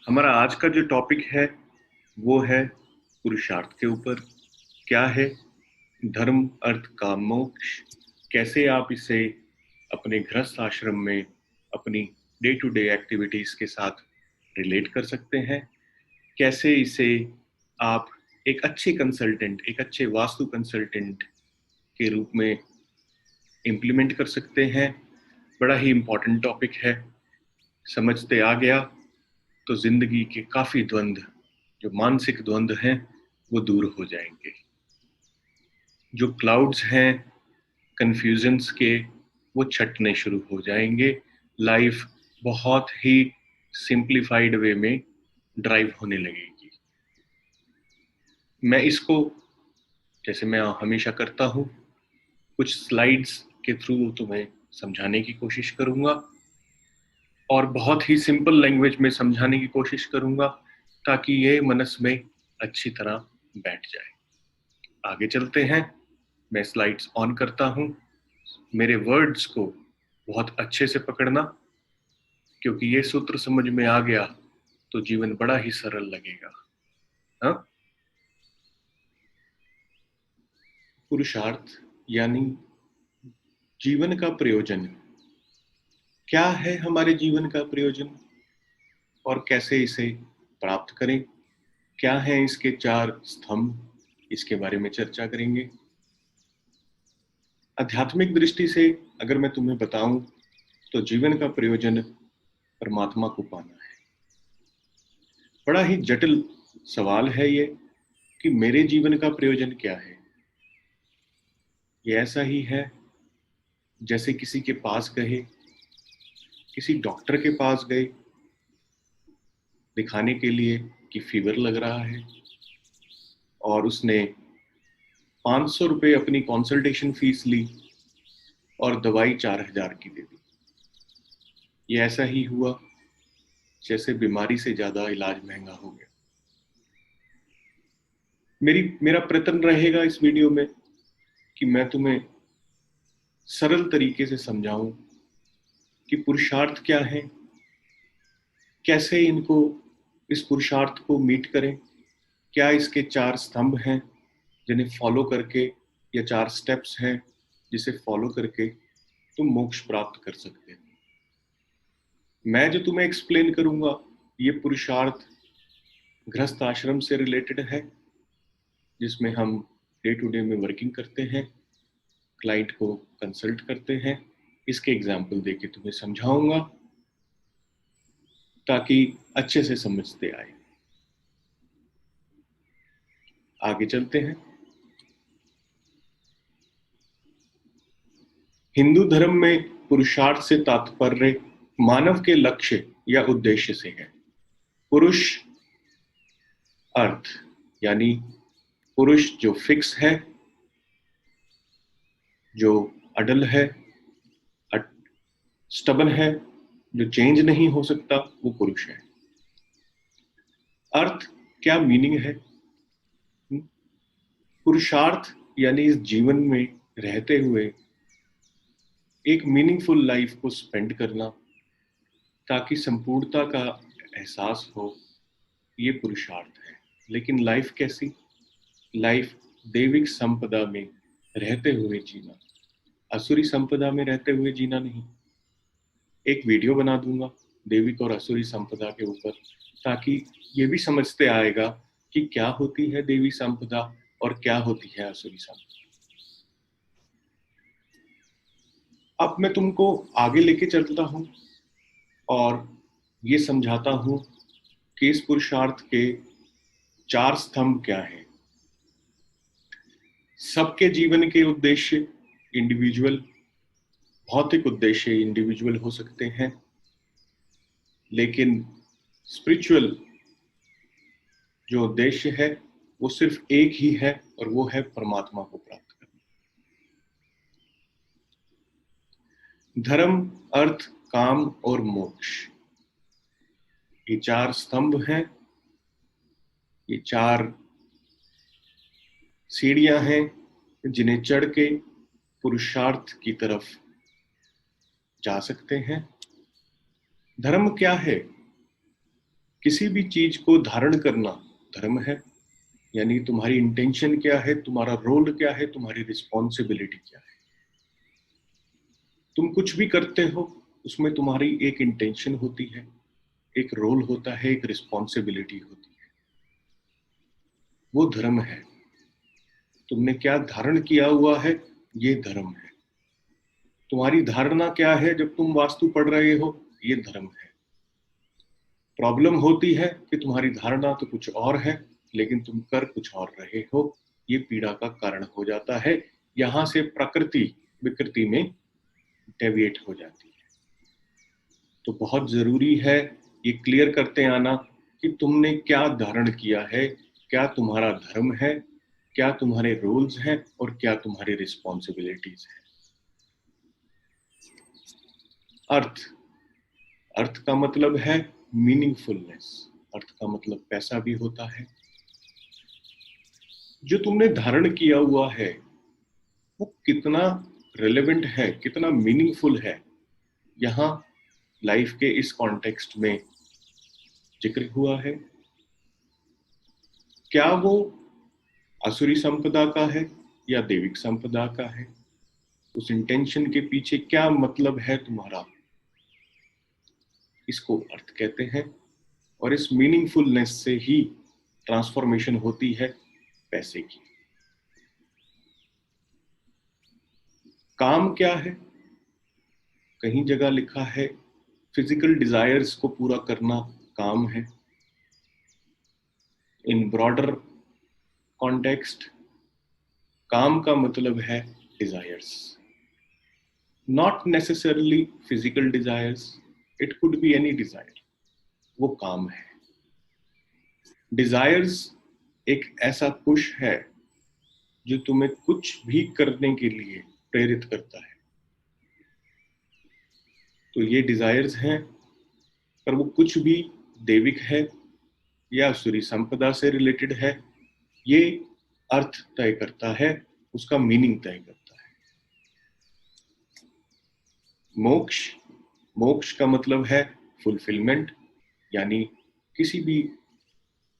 हमारा आज का जो टॉपिक है वो है पुरुषार्थ के ऊपर। क्या है धर्म, अर्थ, काम, मोक्ष? कैसे आप इसे अपने गृहस्थ आश्रम में अपनी डे टू डे एक्टिविटीज के साथ रिलेट कर सकते हैं? कैसे इसे आप एक अच्छे कंसल्टेंट, एक अच्छे वास्तु कंसल्टेंट के रूप में इम्प्लीमेंट कर सकते हैं? बड़ा ही इम्पोर्टेंट टॉपिक है। समझते आ गया तो जिंदगी के काफी द्वंद्व, जो मानसिक द्वंद्व हैं, वो दूर हो जाएंगे। जो क्लाउड्स हैं कंफ्यूजन्स के, वो छटने शुरू हो जाएंगे। लाइफ बहुत ही सिंप्लीफाइड वे में ड्राइव होने लगेगी। मैं इसको, जैसे मैं हमेशा करता हूँ, कुछ स्लाइड्स के थ्रू तुम्हें समझाने की कोशिश करूंगा और बहुत ही सिंपल लैंग्वेज में समझाने की कोशिश करूंगा ताकि ये मनस में अच्छी तरह बैठ जाए। आगे चलते हैं। मैं स्लाइड्स ऑन करता हूं। मेरे वर्ड्स को बहुत अच्छे से पकड़ना, क्योंकि ये सूत्र समझ में आ गया तो जीवन बड़ा ही सरल लगेगा। हाँ? पुरुषार्थ यानी जीवन का प्रयोजन। क्या है हमारे जीवन का प्रयोजन और कैसे इसे प्राप्त करें? क्या हैं इसके चार स्तंभ? इसके बारे में चर्चा करेंगे। आध्यात्मिक दृष्टि से अगर मैं तुम्हें बताऊं तो जीवन का प्रयोजन परमात्मा को पाना है। बड़ा ही जटिल सवाल है ये कि मेरे जीवन का प्रयोजन क्या है। ये ऐसा ही है जैसे किसी के पास गए, किसी डॉक्टर के पास गए दिखाने के लिए कि फीवर लग रहा है, और उसने 500 रुपये अपनी कंसल्टेशन फीस ली और दवाई 4,000 की दे दी। ये ऐसा ही हुआ जैसे बीमारी से ज्यादा इलाज महंगा हो गया। मेरा प्रयत्न रहेगा इस वीडियो में कि मैं तुम्हें सरल तरीके से समझाऊं कि पुरुषार्थ क्या है, कैसे इस पुरुषार्थ को मीट करें, क्या इसके चार स्तंभ हैं जिन्हें फॉलो करके, या चार स्टेप्स हैं जिसे फॉलो करके तुम मोक्ष प्राप्त कर सकते हो। मैं जो तुम्हें एक्सप्लेन करूंगा ये पुरुषार्थ गृहस्थ आश्रम से रिलेटेड है, जिसमें हम डे टू डे में वर्किंग करते हैं, क्लाइंट को कंसल्ट करते हैं। इसके एग्जाम्पल देके तुम्हें समझाऊंगा ताकि अच्छे से समझते आए। आगे चलते हैं। हिंदू धर्म में पुरुषार्थ से तात्पर्य मानव के लक्ष्य या उद्देश्य से है। पुरुष अर्थ यानी पुरुष जो फिक्स है, जो अडल है, स्टबन है, जो चेंज नहीं हो सकता, वो पुरुष है। अर्थ क्या मीनिंग है? पुरुषार्थ यानी इस जीवन में रहते हुए एक मीनिंगफुल लाइफ को स्पेंड करना ताकि संपूर्णता का एहसास हो, ये पुरुषार्थ है। लेकिन लाइफ कैसी? लाइफ दैविक संपदा में रहते हुए जीना, असुरी संपदा में रहते हुए जीना नहीं। एक वीडियो बना दूंगा दैविक और असुरी संपदा के ऊपर, ताकि ये भी समझते आएगा कि क्या होती है देवी संपदा और क्या होती है असुरी संपदा। अब मैं तुमको आगे लेके चलता हूं और ये समझाता हूं कि इस पुरुषार्थ के चार स्तंभ क्या हैं। सबके जीवन के उद्देश्य इंडिविजुअल, भौतिक उद्देश्य इंडिविजुअल हो सकते हैं, लेकिन स्पिरिचुअल जो उद्देश्य है वो सिर्फ एक ही है, और वो है परमात्मा को प्राप्त करना। धर्म, अर्थ, काम और मोक्ष, ये चार स्तंभ हैं। ये चार सीढ़ियां हैं जिन्हें चढ़ के पुरुषार्थ की तरफ जा सकते हैं। धर्म क्या है? किसी भी चीज को धारण करना धर्म है, यानी तुम्हारी इंटेंशन क्या है, तुम्हारा रोल क्या है, तुम्हारी रिस्पॉन्सिबिलिटी क्या है। तुम कुछ भी करते हो उसमें तुम्हारी एक इंटेंशन होती है, एक रोल होता है, एक रिस्पॉन्सिबिलिटी होती है, वो धर्म है। तुमने क्या धारण किया हुआ है, ये धर्म है। तुम्हारी धारणा क्या है जब तुम वास्तु पढ़ रहे हो, ये धर्म है। प्रॉब्लम होती है कि तुम्हारी धारणा तो कुछ और है लेकिन तुम कर कुछ और रहे हो, ये पीड़ा का कारण हो जाता है। यहां से प्रकृति विकृति में डेविएट हो जाती है। तो बहुत जरूरी है ये क्लियर करते आना कि तुमने क्या धारण किया है, क्या तुम्हारा धर्म है, क्या तुम्हारे रोल्स हैं और क्या तुम्हारी रिस्पॉन्सिबिलिटीज है। अर्थ, अर्थ का मतलब है मीनिंगफुलनेस। अर्थ का मतलब पैसा भी होता है। जो तुमने धारण किया हुआ है वो कितना रिलेवेंट है, कितना मीनिंगफुल है, यहां लाइफ के इस कॉन्टेक्स्ट में जिक्र हुआ है। क्या वो आसुरी संपदा का है या देविक संपदा का है, उस इंटेंशन के पीछे क्या मतलब है तुम्हारा, इसको अर्थ कहते हैं। और इस मीनिंगफुलनेस से ही ट्रांसफॉर्मेशन होती है पैसे की। काम क्या है, कहीं जगह लिखा है फिजिकल डिजायर्स को पूरा करना काम है। इन ब्रॉडर कॉन्टेक्स्ट काम का मतलब है desires, not necessarily physical desires, it could be any desire, वो काम है। डिजायर्स एक ऐसा पुश है जो तुम्हें कुछ भी करने के लिए प्रेरित करता है। तो ये डिजायर्स हैं, पर वो कुछ भी देविक है या आसुरी संपदा से रिलेटेड है, ये अर्थ तय करता है, उसका मीनिंग तय करता है। मोक्ष, मोक्ष का मतलब है फुलफिलमेंट, यानी किसी भी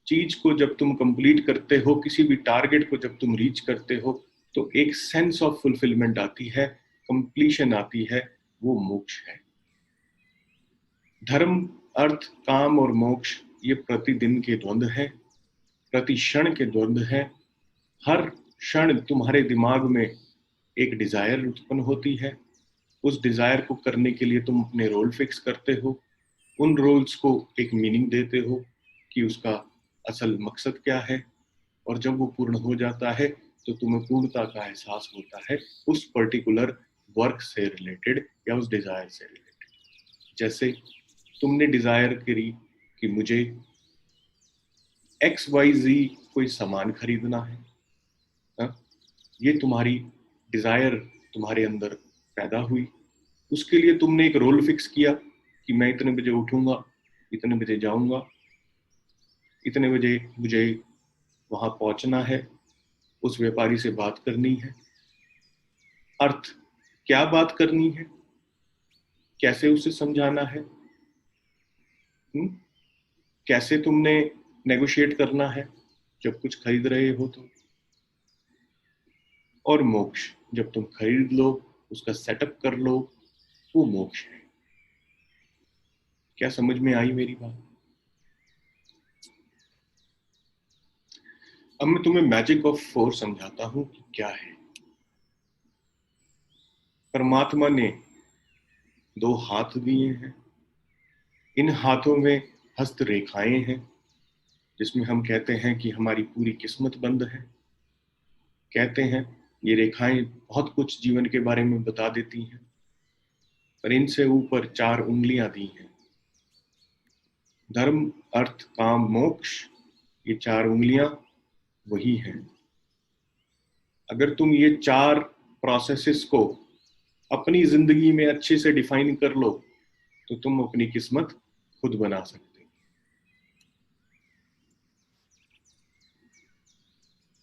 चीज को जब तुम कंप्लीट करते हो, किसी भी टारगेट को जब तुम रीच करते हो, तो एक सेंस ऑफ फुलफिलमेंट आती है, कंप्लीशन आती है, वो मोक्ष है। धर्म, अर्थ, काम और मोक्ष ये प्रतिदिन के द्वंद्व है, प्रति क्षण के द्वंद्व है। हर क्षण तुम्हारे दिमाग में एक डिजायर उत्पन्न होती है। उस डिजायर को करने के लिए तुम अपने रोल फिक्स करते हो, उन रोल्स को एक मीनिंग देते हो कि उसका असल मकसद क्या है, और जब वो पूर्ण हो जाता है तो तुम्हें पूर्णता का एहसास होता है उस पर्टिकुलर वर्क से रिलेटेड या उस डिजायर से रिलेटेड। जैसे तुमने डिजायर करी कि मुझे एक्स वाई जी कोई सामान खरीदना है, हा? ये तुम्हारी डिजायर तुम्हारे अंदर पैदा हुई। उसके लिए तुमने एक रोल फिक्स किया कि मैं इतने बजे उठूंगा, इतने बजे जाऊंगा, इतने बजे मुझे वहां पहुंचना है, उस व्यापारी से बात करनी है। अर्थ, क्या बात करनी है, कैसे उसे समझाना है, हुँ? कैसे तुमने नेगोशिएट करना है जब कुछ खरीद रहे हो तो। और मोक्ष, जब तुम खरीद लो, उसका सेटअप कर लो, वो मोक्ष है। क्या समझ में आई मेरी बात? अब मैं तुम्हें मैजिक ऑफ फोर समझाता हूं कि क्या है। परमात्मा ने दो हाथ दिए हैं, इन हाथों में हस्त रेखाएं हैं, जिसमें हम कहते हैं कि हमारी पूरी किस्मत बंद है। कहते हैं ये रेखाएं बहुत कुछ जीवन के बारे में बता देती हैं, पर इनसे ऊपर चार उंगलियां दी हैं। धर्म, अर्थ, काम, मोक्ष, ये चार उंगलियां वही हैं। अगर तुम ये चार प्रोसेसेस को अपनी जिंदगी में अच्छे से डिफाइन कर लो तो तुम अपनी किस्मत खुद बना सकते हो।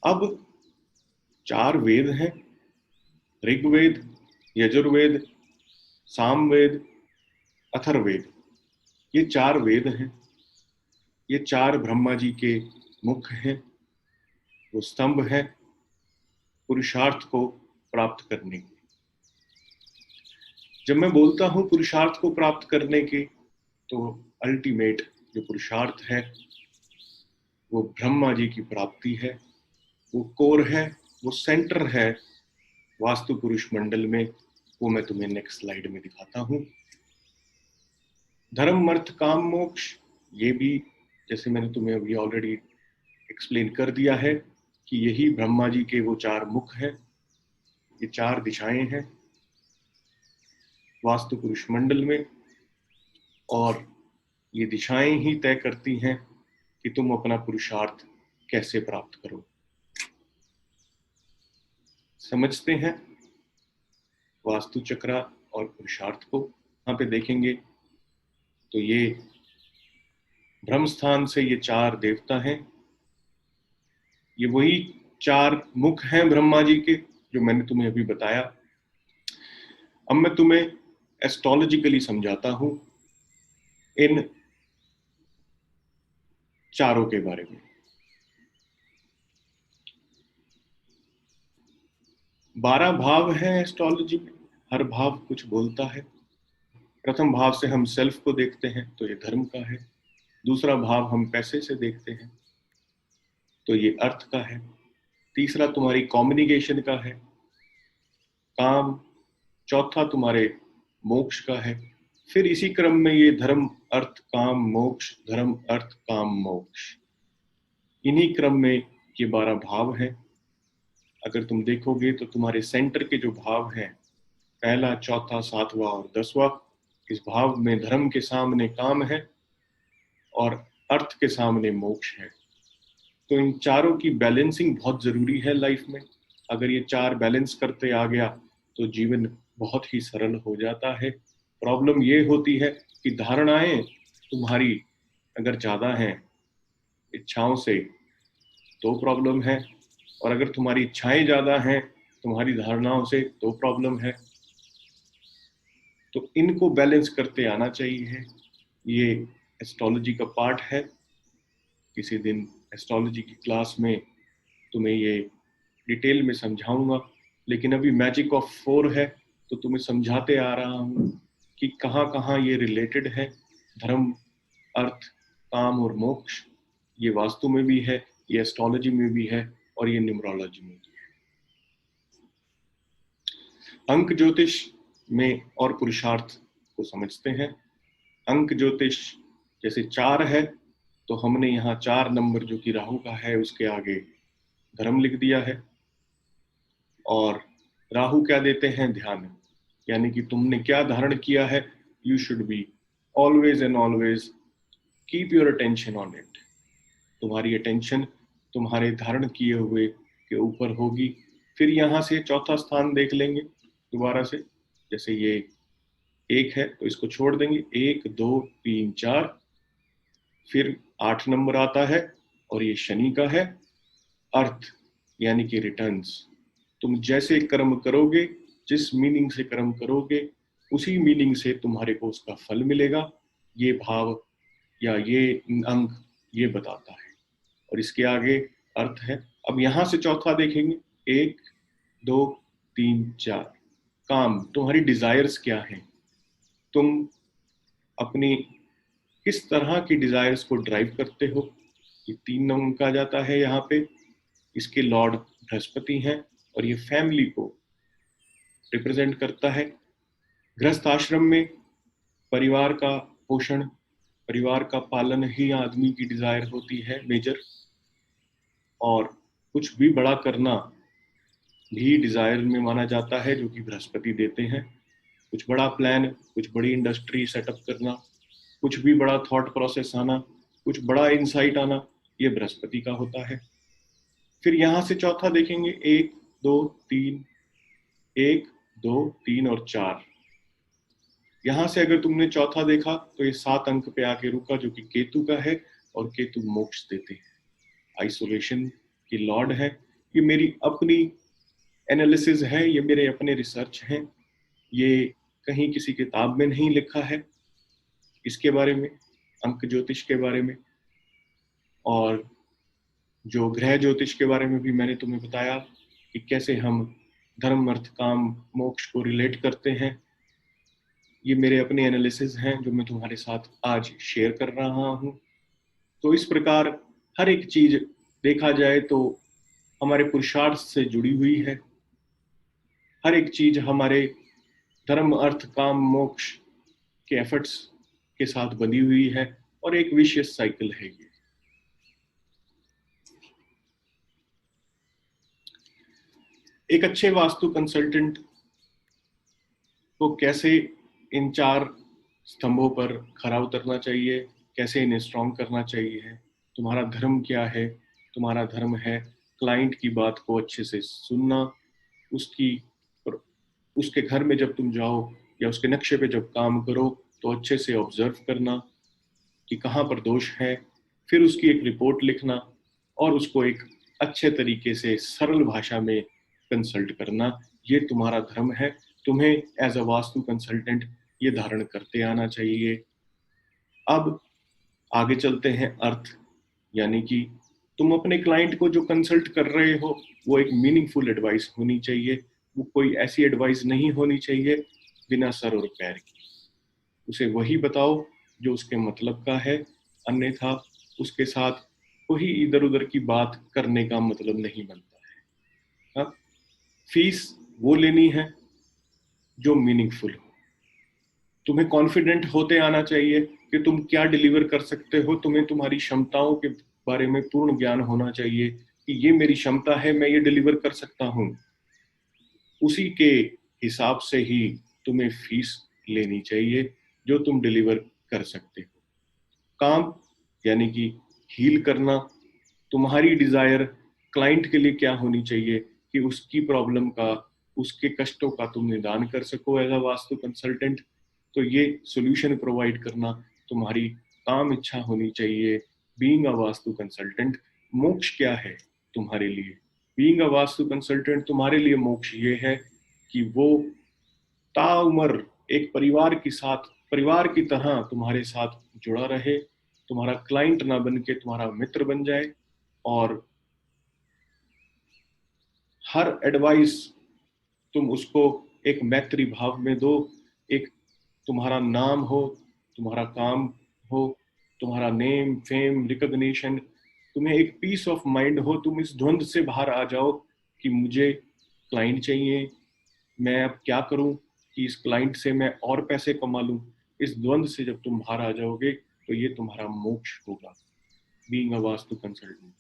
अब चार वेद हैं, ऋग्वेद, यजुर्वेद, सामवेद, अथर्ववेद, ये चार वेद हैं। ये चार ब्रह्मा जी के मुख हैं, वो स्तंभ है पुरुषार्थ को प्राप्त करने के। जब मैं बोलता हूं पुरुषार्थ को प्राप्त करने के, तो अल्टीमेट जो पुरुषार्थ है वो ब्रह्मा जी की प्राप्ति है, वो कोर है, वो सेंटर है वास्तु पुरुष मंडल में। वो मैं तुम्हें नेक्स्ट स्लाइड में दिखाता हूं। धर्म अर्थ काम मोक्ष, ये भी जैसे मैंने तुम्हें अभी ऑलरेडी एक्सप्लेन कर दिया है कि यही ब्रह्मा जी के वो चार मुख हैं, ये चार दिशाएं हैं वास्तु पुरुष मंडल में, और ये दिशाएं ही तय करती हैं कि तुम अपना पुरुषार्थ कैसे प्राप्त करो। समझते हैं वास्तु चक्र और पुरुषार्थ को। यहाँ पे देखेंगे तो ये ब्रह्म स्थान से ये चार देवता हैं, ये वही चार मुख हैं ब्रह्मा जी के जो मैंने तुम्हें अभी बताया। अब मैं तुम्हें एस्ट्रोलॉजिकली समझाता हूं इन चारों के बारे में। 12 भाव हैं एस्ट्रोलॉजी में, हर भाव कुछ बोलता है। प्रथम भाव से हम सेल्फ को देखते हैं तो ये धर्म का है। दूसरा भाव हम पैसे से देखते हैं तो ये अर्थ का है। तीसरा तुम्हारी कम्युनिकेशन का है, काम। चौथा तुम्हारे मोक्ष का है। फिर इसी क्रम में ये धर्म अर्थ काम मोक्ष, धर्म अर्थ काम मोक्ष, इन्हीं क्रम में ये 12 भाव हैं। अगर तुम देखोगे तो तुम्हारे सेंटर के जो भाव हैं, पहला, चौथा, सातवां और 10वां, इस भाव में धर्म के सामने काम है और अर्थ के सामने मोक्ष है। तो इन चारों की बैलेंसिंग बहुत जरूरी है लाइफ में। अगर ये चार बैलेंस करते आ गया तो जीवन बहुत ही सरल हो जाता है। प्रॉब्लम ये होती है कि धारणाएं तुम्हारी अगर ज्यादा हैं इच्छाओं से तो प्रॉब्लम है, और अगर तुम्हारी इच्छाएं ज्यादा हैं तुम्हारी धारणाओं से तो प्रॉब्लम है। तो इनको बैलेंस करते आना चाहिए। ये एस्ट्रोलॉजी का पार्ट है। किसी दिन एस्ट्रोलॉजी की क्लास में तुम्हें ये डिटेल में समझाऊंगा, लेकिन अभी मैजिक ऑफ 4 है तो तुम्हें समझाते आ रहा हूं कि कहाँ कहाँ ये रिलेटेड है। धर्म अर्थ काम और मोक्ष, ये वास्तु में भी है, ये एस्ट्रोलॉजी में भी है और ये न्यूमरोलॉजी में भी है। अंक ज्योतिष में और पुरुषार्थ को समझते हैं। अंक ज्योतिष जैसे 4 है तो हमने यहाँ 4 नंबर जो कि राहु का है उसके आगे धर्म लिख दिया है। और राहु क्या देते हैं? ध्यान, यानी कि तुमने क्या धारण किया है। You should be always and always keep your attention on it. तुम्हारी अटेंशन तुम्हारे धारण किए हुए के ऊपर होगी। फिर यहाँ से चौथा स्थान देख लेंगे दोबारा से। जैसे ये 1 है तो इसको छोड़ देंगे, 1 2 3 4। फिर 8 नंबर आता है और ये शनि का है, अर्थ यानी कि रिटर्न्स। तुम जैसे कर्म करोगे, जिस मीनिंग से कर्म करोगे, उसी मीनिंग से तुम्हारे को उसका फल मिलेगा। ये भाव या ये अंक ये बताता है। और इसके आगे अर्थ है। अब यहां से चौथा देखेंगे, 1 2 3 4। काम, तुम्हारी डिजायर्स क्या है, तुम अपनी किस तरह की डिजायर्स को ड्राइव करते हो। ये 3 अंक आ जाता है यहाँ पे। इसके लॉर्ड बृहस्पति हैं और ये फैमिली को रिप्रेजेंट करता है। गृहस्थ आश्रम में परिवार का पोषण, परिवार का पालन ही आदमी की डिजायर होती है मेजर। और कुछ भी बड़ा करना भी डिजायर में माना जाता है, जो कि बृहस्पति देते हैं। कुछ बड़ा प्लान, कुछ बड़ी इंडस्ट्री सेटअप करना, कुछ भी बड़ा थॉट प्रोसेस आना, कुछ बड़ा इंसाइट आना, ये बृहस्पति का होता है। फिर यहां से चौथा देखेंगे, 1 2 3, 1 2 3 और 4। यहां से अगर तुमने चौथा देखा तो ये 7 अंक पे आके रुका, जो कि केतु का है। और केतु मोक्ष देते हैं, आइसोलेशन की लॉर्ड है। ये मेरी अपनी एनालिसिस है, ये मेरे अपने रिसर्च हैं, ये कहीं किसी किताब में नहीं लिखा है इसके बारे में, अंक ज्योतिष के बारे में। और जो ग्रह ज्योतिष के बारे में भी मैंने तुम्हें बताया कि कैसे हम धर्म अर्थ काम मोक्ष को रिलेट करते हैं। ये मेरे अपने एनालिसिस हैं जो मैं तुम्हारे साथ आज शेयर कर रहा हूँ। तो इस प्रकार हर एक चीज देखा जाए तो हमारे पुरुषार्थ से जुड़ी हुई है। हर एक चीज हमारे धर्म अर्थ काम मोक्ष के एफर्ट्स के साथ बंधी हुई है और एक विशियस साइकिल है ये। एक अच्छे वास्तु कंसल्टेंट को कैसे इन 4 स्तंभों पर खरा उतरना चाहिए, कैसे इन्हें स्ट्रॉन्ग करना चाहिए, तुम्हारा धर्म क्या है। तुम्हारा धर्म है क्लाइंट की बात को अच्छे से सुनना, उसकी उसके घर में जब तुम जाओ या उसके नक्शे पे जब काम करो तो अच्छे से ऑब्जर्व करना कि कहाँ पर दोष है, फिर उसकी एक रिपोर्ट लिखना और उसको एक अच्छे तरीके से सरल भाषा में कंसल्ट करना। ये तुम्हारा धर्म है। तुम्हें एज अ वास्तु कंसल्टेंट ये धारण करते आना चाहिए। अब आगे चलते हैं अर्थ, यानी कि तुम अपने क्लाइंट को जो कंसल्ट कर रहे हो वो एक मीनिंगफुल एडवाइस होनी चाहिए। वो कोई ऐसी एडवाइस नहीं होनी चाहिए बिना सर और पैर की। उसे वही बताओ जो उसके मतलब का है, अन्यथा उसके साथ कोई इधर उधर की बात करने का मतलब नहीं बनता है। हाँ? फीस वो लेनी है जो मीनिंगफुल हो। तुम्हें कॉन्फिडेंट होते आना चाहिए कि तुम क्या डिलीवर कर सकते हो। तुम्हें तुम्हारी क्षमताओं के बारे में पूर्ण ज्ञान होना चाहिए कि ये मेरी क्षमता है, मैं ये डिलीवर कर सकता हूँ। उसी के हिसाब से ही तुम्हें फीस लेनी चाहिए जो तुम डिलीवर कर सकते हो। काम यानी कि हील करना। तुम्हारी डिजायर क्लाइंट के लिए क्या होनी चाहिए कि उसकी प्रॉब्लम का, उसके कष्टों का तुम निदान कर सको एज अ वास्तु कंसल्टेंट। तो ये सॉल्यूशन प्रोवाइड करना तुम्हारी काम इच्छा होनी चाहिए। बीइंग अ वास्तु कंसल्टेंट मोक्ष क्या है तुम्हारे लिए? बीइंग अ वास्तु कंसल्टेंट तुम्हारे लिए मोक्ष ये है कि वो ताउम्र एक परिवार की तरह तुम्हारे साथ जुड़ा रहे, तुम्हारा क्लाइंट ना बन के तुम्हारा मित्र बन जाए, और हर एडवाइस तुम उसको एक मैत्री भाव में दो। एक तुम्हारा नाम हो, तुम्हारा काम हो, तुम्हारा नेम फेम रिकॉग्निशन, तुम्हें एक पीस ऑफ माइंड हो। तुम इस द्वंद से बाहर आ जाओ कि मुझे क्लाइंट चाहिए, मैं अब क्या करूं कि इस क्लाइंट से मैं और पैसे कमा लूं। इस द्वंद से जब तुम बाहर आ जाओगे तो ये तुम्हारा मोक्ष होगा, बीइंग अ वास्तु कंसल्टेंट।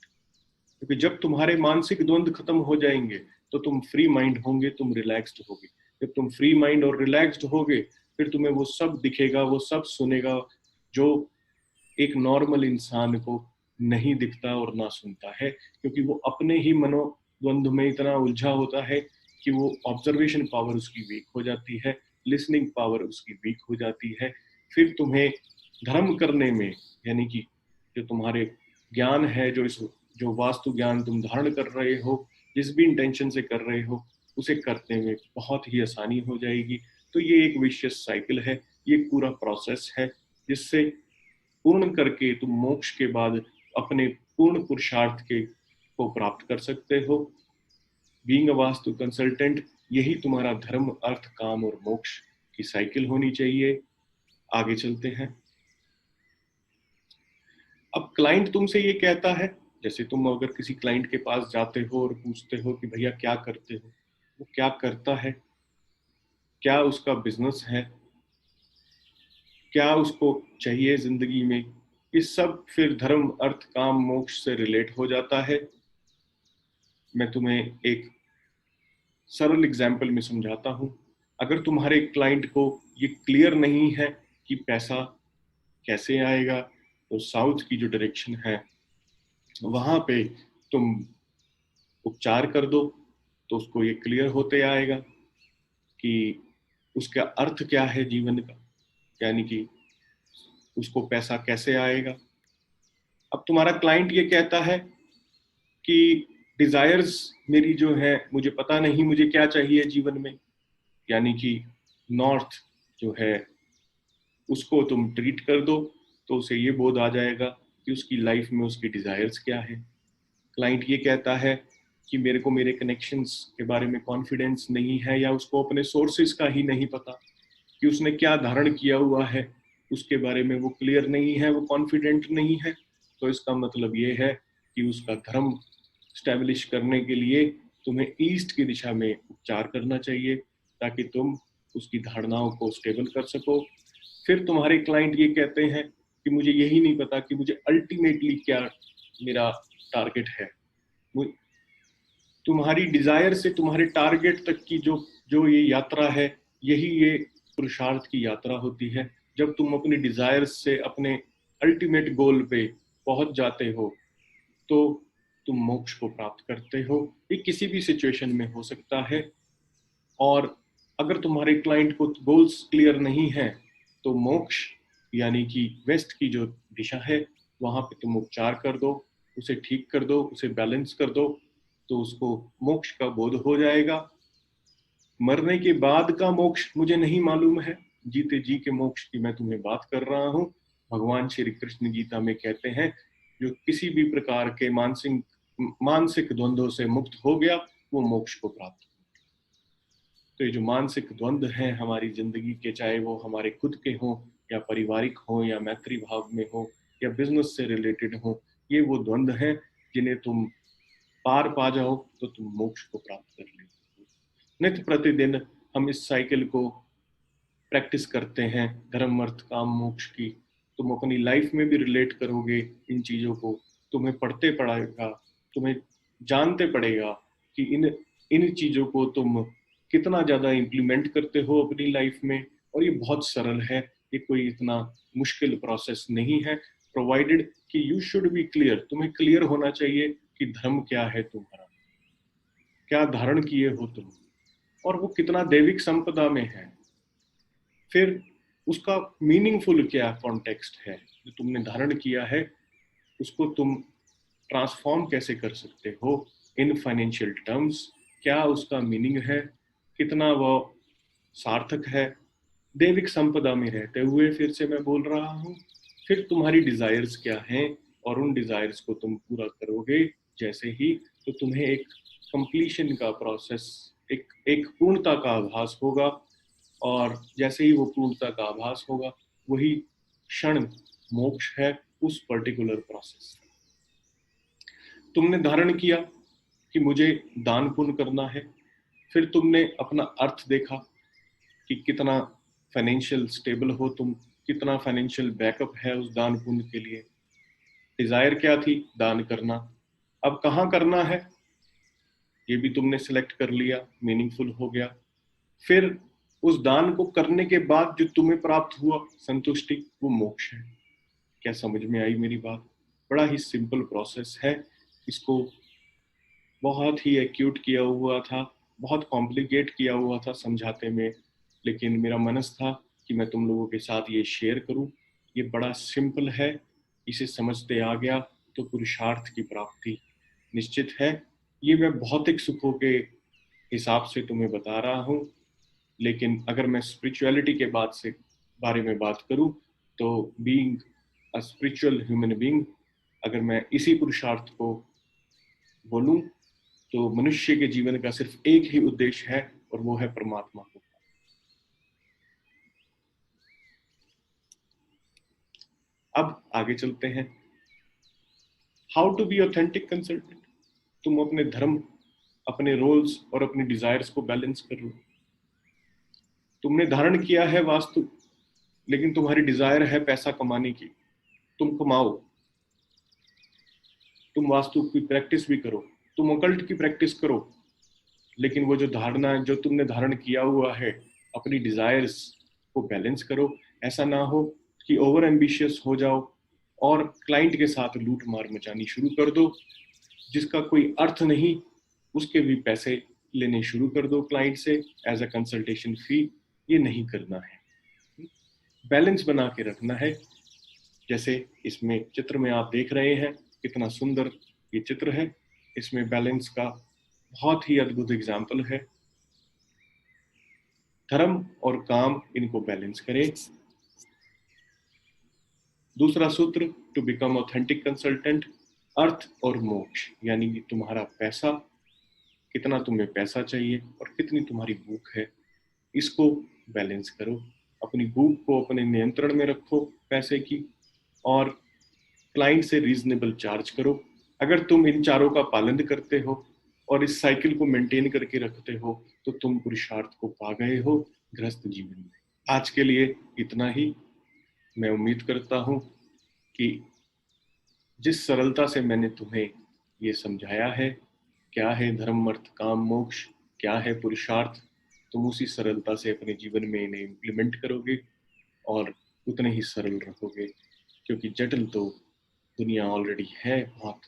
क्योंकि जब तुम्हारे मानसिक द्वंद खत्म हो जाएंगे तो तुम फ्री माइंड होंगे, तुम रिलैक्स्ड होगे। जब तुम फ्री माइंड और रिलैक्स्ड होगे फिर तुम्हें वो सब दिखेगा, वो सब सुनेगा जो एक नॉर्मल इंसान को नहीं दिखता और ना सुनता है, क्योंकि वो अपने ही मनोद्वंद में इतना उलझा होता है कि वो ऑब्जर्वेशन पावर उसकी वीक हो जाती है, लिसनिंग पावर उसकी वीक हो जाती है। फिर तुम्हें धर्म करने में, यानी कि जो तुम्हारे ज्ञान है, जो वास्तु ज्ञान तुम धारण कर रहे हो, जिस भी इंटेंशन से कर रहे हो, उसे करने में बहुत ही आसानी हो जाएगी। तो ये एक विशियस साइकिल है, ये पूरा प्रोसेस है जिससे पूर्ण करके तुम मोक्ष के बाद अपने पूर्ण पुरुषार्थ के को प्राप्त कर सकते हो। बीइंग अ वास्तु कंसल्टेंट यही तुम्हारा धर्म अर्थ काम और मोक्ष की साइकिल होनी चाहिए। आगे चलते हैं। अब क्लाइंट तुमसे ये कहता है, जैसे तुम अगर किसी क्लाइंट के पास जाते हो और पूछते हो कि भैया क्या करते हो, वो क्या करता है, क्या उसका बिजनेस है, क्या उसको चाहिए जिंदगी में, ये सब फिर धर्म अर्थ काम मोक्ष से रिलेट हो जाता है। मैं तुम्हें एक सरल एग्जाम्पल में समझाता हूँ। अगर तुम्हारे क्लाइंट को ये क्लियर नहीं है कि पैसा कैसे आएगा, तो साउथ की जो डायरेक्शन है वहां पे तुम उपचार कर दो तो उसको ये क्लियर होते आएगा कि उसका अर्थ क्या है जीवन का, यानी कि उसको पैसा कैसे आएगा। अब तुम्हारा क्लाइंट ये कहता है कि डिजायर्स मेरी जो है, मुझे पता नहीं मुझे क्या चाहिए जीवन में, यानी कि नॉर्थ जो है उसको तुम ट्रीट कर दो तो उसे ये बोध आ जाएगा कि उसकी लाइफ में उसकी डिजायर्स क्या है। क्लाइंट ये कहता है कि मेरे को मेरे कनेक्शंस के बारे में कॉन्फिडेंस नहीं है, या उसको अपने सोर्सेज का ही नहीं पता कि उसने क्या धारण किया हुआ है, उसके बारे में वो क्लियर नहीं है, वो कॉन्फिडेंट नहीं है। तो इसका मतलब ये है कि उसका धर्म स्टैब्लिश करने के लिए तुम्हें ईस्ट की दिशा में उपचार करना चाहिए, ताकि तुम उसकी धारणाओं को स्टेबल कर सको। फिर तुम्हारे क्लाइंट ये कहते हैं कि मुझे यही नहीं पता कि मुझे अल्टीमेटली क्या मेरा टारगेट है। तुम्हारी डिजायर से तुम्हारे टारगेट तक की जो जो ये यात्रा है, यही ये पुरुषार्थ की यात्रा होती है। जब तुम अपनी डिजायर से अपने अल्टीमेट गोल पे पहुंच जाते हो, तो तुम मोक्ष को प्राप्त करते हो। ये किसी भी सिचुएशन में हो सकता है। और अगर तुम्हारे क्लाइंट को गोल्स क्लियर नहीं है, तो मोक्ष यानी कि वेस्ट की जो दिशा है, वहां पे तुम उपचार कर दो, उसे ठीक कर दो, उसे बैलेंस कर दो, तो उसको मोक्ष का बोध हो जाएगा। मरने के बाद का मोक्ष मुझे नहीं मालूम है, जीते जी के मोक्ष की मैं तुम्हें बात कर रहा हूँ। भगवान श्री कृष्ण गीता में कहते हैं, जो किसी भी प्रकार के मानसिक मानसिक द्वंद्वों से मुक्त हो गया, वो मोक्ष को प्राप्त। तो ये जो मानसिक द्वंद्व हैं हमारी जिंदगी के, चाहे वो हमारे खुद के हों, या पारिवारिक हों, या मैत्री भाव में हो, या बिजनेस से रिलेटेड हो, ये वो द्वंद्व हैं जिन्हें तुम पार पा जाओ तो तुम मोक्ष को प्राप्त कर लेते हो। नित्य प्रतिदिन हम इस साइकिल को प्रैक्टिस करते हैं, धर्म अर्थ काम मोक्ष की। तुम अपनी लाइफ में भी रिलेट करोगे इन चीजों को, तुम्हें पढ़ते पड़ेगा, तुम्हें जानते पड़ेगा कि इन इन चीजों को तुम कितना ज्यादा इम्प्लीमेंट करते हो अपनी लाइफ में। और ये बहुत सरल है, ये कोई इतना मुश्किल प्रोसेस नहीं है, प्रोवाइडेड कि यू शुड बी क्लियर। तुम्हें क्लियर होना चाहिए कि धर्म क्या है तुम्हारा, क्या धारण किए हो तुम, और वो कितना दैविक संपदा में है। फिर उसका मीनिंगफुल क्या कॉन्टेक्स्ट है जो तुमने धारण किया है, उसको तुम ट्रांसफॉर्म कैसे कर सकते हो इन फाइनेंशियल टर्म्स, क्या उसका मीनिंग है, कितना वो सार्थक है दैविक संपदा में रहते हुए। फिर से मैं बोल रहा हूँ, फिर तुम्हारी डिजायर्स क्या हैं, और उन डिजायर्स को तुम पूरा करोगे जैसे ही, तो तुम्हें एक कंप्लीशन का प्रोसेस, एक एक पूर्णता का आभास होगा। और जैसे ही वो पूर्णता का आभास होगा, वही क्षण मोक्ष है उस पर्टिकुलर प्रोसेस। तुमने धारण किया कि मुझे दान पुण्य करना है, फिर तुमने अपना अर्थ देखा कि कितना फाइनेंशियल स्टेबल हो तुम, कितना फाइनेंशियल बैकअप है उस दान पुण्य के लिए। डिजायर क्या थी? दान करना। अब कहाँ करना है ये भी तुमने सिलेक्ट कर लिया, मीनिंगफुल हो गया। फिर उस दान को करने के बाद जो तुम्हें प्राप्त हुआ संतुष्टि, वो मोक्ष है। क्या समझ में आई मेरी बात? बड़ा ही सिंपल प्रोसेस है। इसको बहुत ही एक्यूट किया हुआ था, बहुत कॉम्प्लिकेट किया हुआ था समझाते में, लेकिन मेरा मनस था कि मैं तुम लोगों के साथ ये शेयर करूं। ये बड़ा सिंपल है, इसे समझते आ गया तो पुरुषार्थ की प्राप्ति निश्चित है। ये मैं भौतिक सुखों के हिसाब से तुम्हें बता रहा हूँ, लेकिन अगर मैं स्पिरिचुअलिटी के बारे में बात करूं, तो being a spiritual human being, अगर मैं इसी पुरुषार्थ को बोलूं, तो मनुष्य के जीवन का सिर्फ एक ही उद्देश्य है, और वो है परमात्मा को। अब आगे चलते हैं। How to be authentic consultant. तुम अपने धर्म, अपने रोल्स और अपने डिजायर्स को बैलेंस कर लो। तुमने धारण किया है वास्तु, लेकिन तुम्हारी डिजायर है पैसा कमाने की। तुम कमाओ, तुम वास्तु की प्रैक्टिस भी करो, तुम ओकल्ट की प्रैक्टिस करो, लेकिन वो जो धारणा जो तुमने धारण किया हुआ है, अपनी डिजायर्स को बैलेंस करो। ऐसा ना हो कि ओवर एम्बिशियस हो जाओ और क्लाइंट के साथ लूट मार मचानी शुरू कर दो, जिसका कोई अर्थ नहीं। उसके भी पैसे लेने शुरू कर दो क्लाइंट से एज अ कंसल्टेशन फी। ये नहीं करना है, बैलेंस बना के रखना है। जैसे इसमें चित्र में आप देख रहे हैं, कितना सुंदर ये चित्र है। इसमें बैलेंस का बहुत ही अद्भुत एग्जाम्पल है। धर्म और काम, इनको बैलेंस करें। दूसरा सूत्र, टू बिकम ऑथेंटिक कंसल्टेंट, अर्थ और मोक्ष, यानी कि तुम्हारा पैसा, कितना तुम्हें पैसा चाहिए और कितनी तुम्हारी भूख है, इसको बैलेंस करो। अपनी भूख को अपने नियंत्रण में रखो पैसे की, और क्लाइंट से रीजनेबल चार्ज करो। अगर तुम इन चारों का पालन करते हो और इस साइकिल को मेंटेन करके रखते हो तो तुम पुरुषार्थ को पा गए हो गृहस्थ जीवन में। आज के लिए इतना ही। मैं उम्मीद करता हूं कि जिस सरलता से मैंने तुम्हें ये समझाया है, क्या है धर्म अर्थ काम मोक्ष, क्या है पुरुषार्थ, तुम उसी सरलता से अपने जीवन में इन्हें इम्प्लीमेंट करोगे और उतने ही सरल रहोगे, क्योंकि जटिल तो दुनिया ऑलरेडी है बहुत।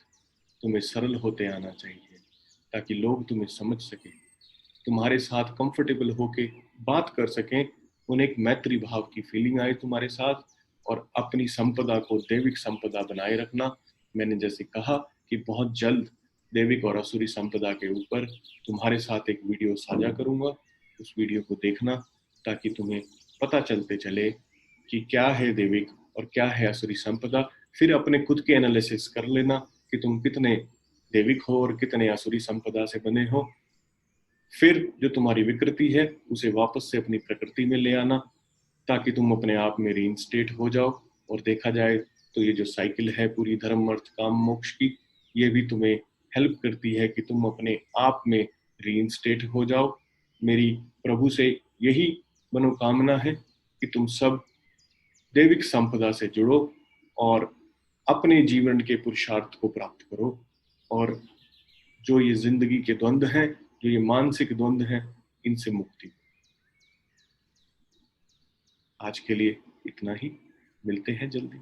तुम्हें सरल होते आना चाहिए ताकि लोग तुम्हें समझ सके, तुम्हारे साथ कंफर्टेबल होके बात कर सकें, उन्हें एक मैत्री भाव की फीलिंग आए तुम्हारे साथ, और अपनी संपदा को दैविक संपदा बनाए रखना। मैंने जैसे कहा कि बहुत जल्द दैविक और असुरी संपदा के ऊपर तुम्हारे साथ एक वीडियो साझा करूंगा। उस वीडियो को देखना ताकि तुम्हें पता चलते चले कि क्या है दैविक और क्या है असुरी संपदा। फिर अपने खुद के एनालिसिस कर लेना कि तुम कितने दैविक हो और कितने असुरी संपदा से बने हो। फिर जो तुम्हारी विकृति है उसे वापस से अपनी प्रकृति में ले आना ताकि तुम अपने आप में रीइंस्टेट हो जाओ। और देखा जाए तो ये जो साइकिल है पूरी धर्म अर्थ काम मोक्ष की, ये भी तुम्हें हेल्प करती है कि तुम अपने आप में रीइंस्टेट हो जाओ। मेरी प्रभु से यही मनोकामना है कि तुम सब दैविक संपदा से जुड़ो और अपने जीवन के पुरुषार्थ को प्राप्त करो, और जो ये जिंदगी के द्वंद्व हैं, जो ये मानसिक द्वंद्व हैं, इनसे मुक्ति। आज के लिए इतना ही, मिलते हैं जल्दी।